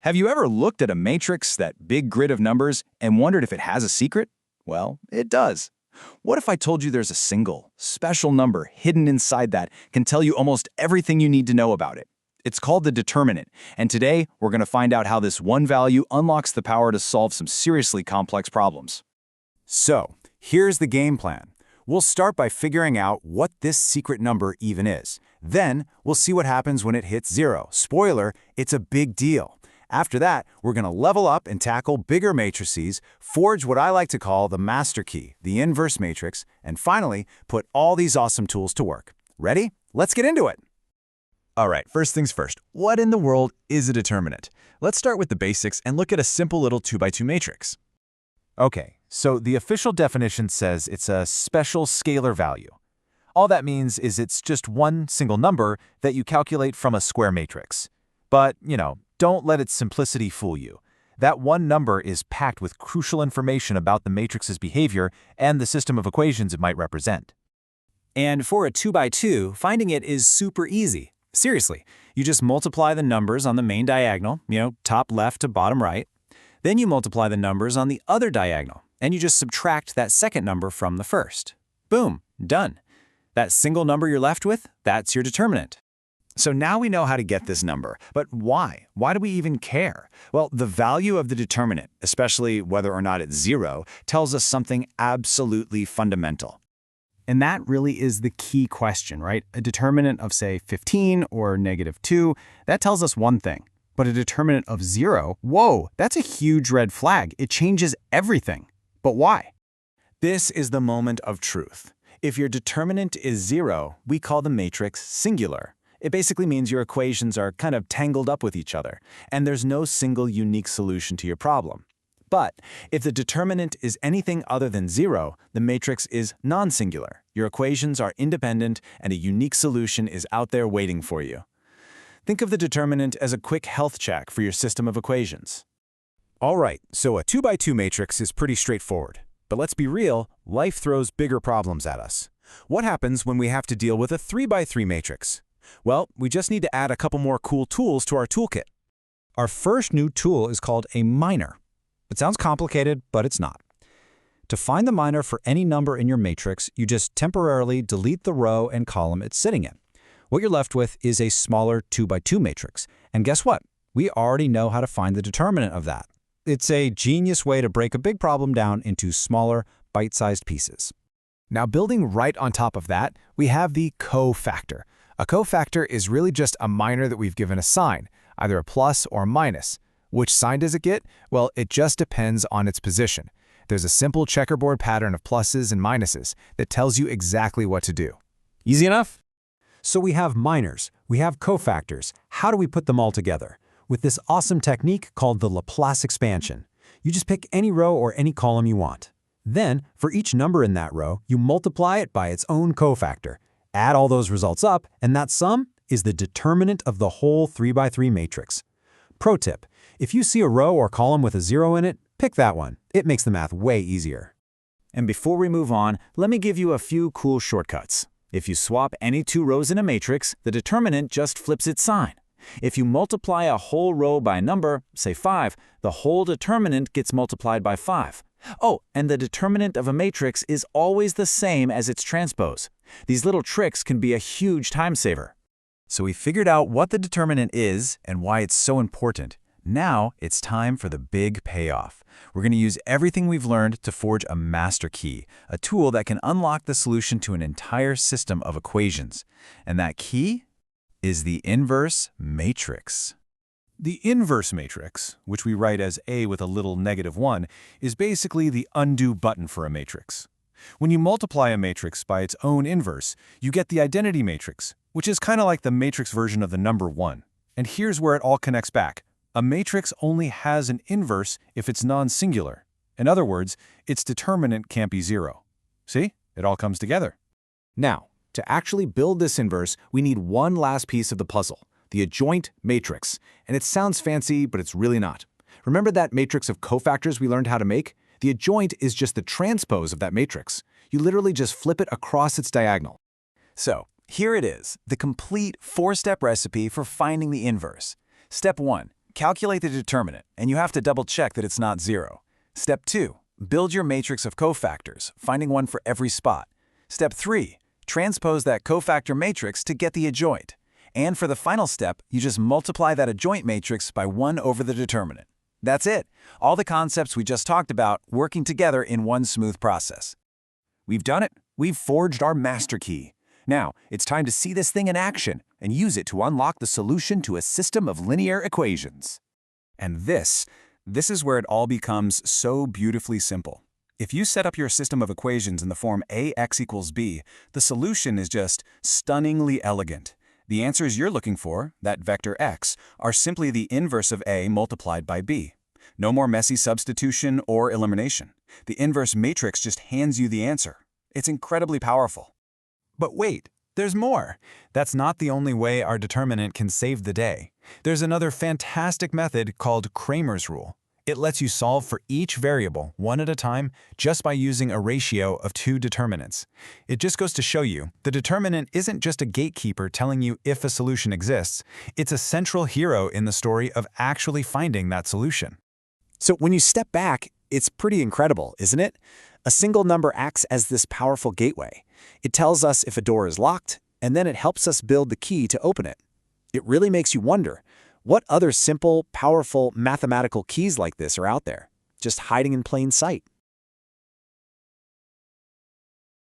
Have you ever looked at a matrix, that big grid of numbers, and wondered if it has a secret? Well, it does. What if I told you there's a single, special number hidden inside that can tell you almost everything you need to know about it? It's called the determinant, and today we're going to find out how this one value unlocks the power to solve some seriously complex problems. So, here's the game plan. We'll start by figuring out what this secret number even is. Then, we'll see what happens when it hits 0. Spoiler, it's a big deal. After that, we're going to level up and tackle bigger matrices, forge what I like to call the master key, the inverse matrix, and finally, put all these awesome tools to work. Ready? Let's get into it! All right, first things first. What in the world is a determinant? Let's start with the basics and look at a simple little 2x2 matrix. Okay, so the official definition says it's a special scalar value. All that means is it's just one single number that you calculate from a square matrix. But, don't let its simplicity fool you. That one number is packed with crucial information about the matrix's behavior and the system of equations it might represent. And for a 2x2, finding it is super easy. Seriously, you just multiply the numbers on the main diagonal, top left to bottom right. Then you multiply the numbers on the other diagonal, and you just subtract that second number from the first. Boom, done. That single number you're left with, that's your determinant. So now we know how to get this number, but why? Why do we even care? Well, the value of the determinant, especially whether or not it's 0, tells us something absolutely fundamental. And that really is the key question, right? A determinant of, say, 15 or -2, that tells us one thing. But a determinant of 0, whoa, that's a huge red flag. It changes everything. But why? This is the moment of truth. If your determinant is 0, we call the matrix singular. It basically means your equations are kind of tangled up with each other, and there's no single unique solution to your problem. But if the determinant is anything other than 0, the matrix is nonsingular. Your equations are independent, and a unique solution is out there waiting for you. Think of the determinant as a quick health check for your system of equations. All right, so a 2x2 matrix is pretty straightforward. But let's be real, life throws bigger problems at us. What happens when we have to deal with a 3x3 matrix? Well, we just need to add a couple more cool tools to our toolkit. Our first new tool is called a minor. It sounds complicated, but it's not. To find the minor for any number in your matrix, you just temporarily delete the row and column it's sitting in. What you're left with is a smaller 2x2 matrix. And guess what? We already know how to find the determinant of that. It's a genius way to break a big problem down into smaller, bite-sized pieces. Now, building right on top of that, we have the cofactor. A cofactor is really just a minor that we've given a sign, either a plus or a minus. Which sign does it get? Well, it just depends on its position. There's a simple checkerboard pattern of pluses and minuses that tells you exactly what to do. Easy enough? So we have minors, we have cofactors. How do we put them all together? With this awesome technique called the Laplace expansion. You just pick any row or any column you want. Then, for each number in that row, you multiply it by its own cofactor. Add all those results up, and that sum is the determinant of the whole 3x3 matrix. Pro tip, if you see a row or column with a 0 in it, pick that one. It makes the math way easier. And before we move on, let me give you a few cool shortcuts. If you swap any two rows in a matrix, the determinant just flips its sign. If you multiply a whole row by a number, say 5, the whole determinant gets multiplied by 5. Oh, and the determinant of a matrix is always the same as its transpose. These little tricks can be a huge time saver. So we figured out what the determinant is and why it's so important. Now it's time for the big payoff. We're going to use everything we've learned to forge a master key, a tool that can unlock the solution to an entire system of equations. And that key is the inverse matrix. The inverse matrix, which we write as A with a little -1, is basically the undo button for a matrix. When you multiply a matrix by its own inverse, you get the identity matrix, which is kind of like the matrix version of the number 1. And here's where it all connects back. A matrix only has an inverse if it's non-singular. In other words, its determinant can't be 0. See? It all comes together. Now, to actually build this inverse, we need one last piece of the puzzle, the adjoint matrix. And it sounds fancy, but it's really not. Remember that matrix of cofactors we learned how to make? The adjoint is just the transpose of that matrix. You literally just flip it across its diagonal. So, here it is, the complete 4-step recipe for finding the inverse. Step 1. calculate the determinant, and you have to double-check that it's not 0. Step 2, build your matrix of cofactors, finding one for every spot. Step 3, transpose that cofactor matrix to get the adjoint. And for the final step, you just multiply that adjoint matrix by 1 over the determinant. That's it. All the concepts we just talked about working together in one smooth process. We've done it. We've forged our master key. Now, it's time to see this thing in action and use it to unlock the solution to a system of linear equations. And this is where it all becomes so beautifully simple. If you set up your system of equations in the form ax equals b, the solution is just stunningly elegant. The answers you're looking for, that vector x, are simply the inverse of a multiplied by b. No more messy substitution or elimination. The inverse matrix just hands you the answer. It's incredibly powerful. But wait, there's more. That's not the only way our determinant can save the day. There's another fantastic method called Cramer's rule. It lets you solve for each variable, one at a time, just by using a ratio of 2 determinants. It just goes to show you, the determinant isn't just a gatekeeper telling you if a solution exists, it's a central hero in the story of actually finding that solution. So when you step back, it's pretty incredible, isn't it? A single number acts as this powerful gateway. It tells us if a door is locked, and then it helps us build the key to open it. It really makes you wonder, what other simple, powerful mathematical keys like this are out there, just hiding in plain sight?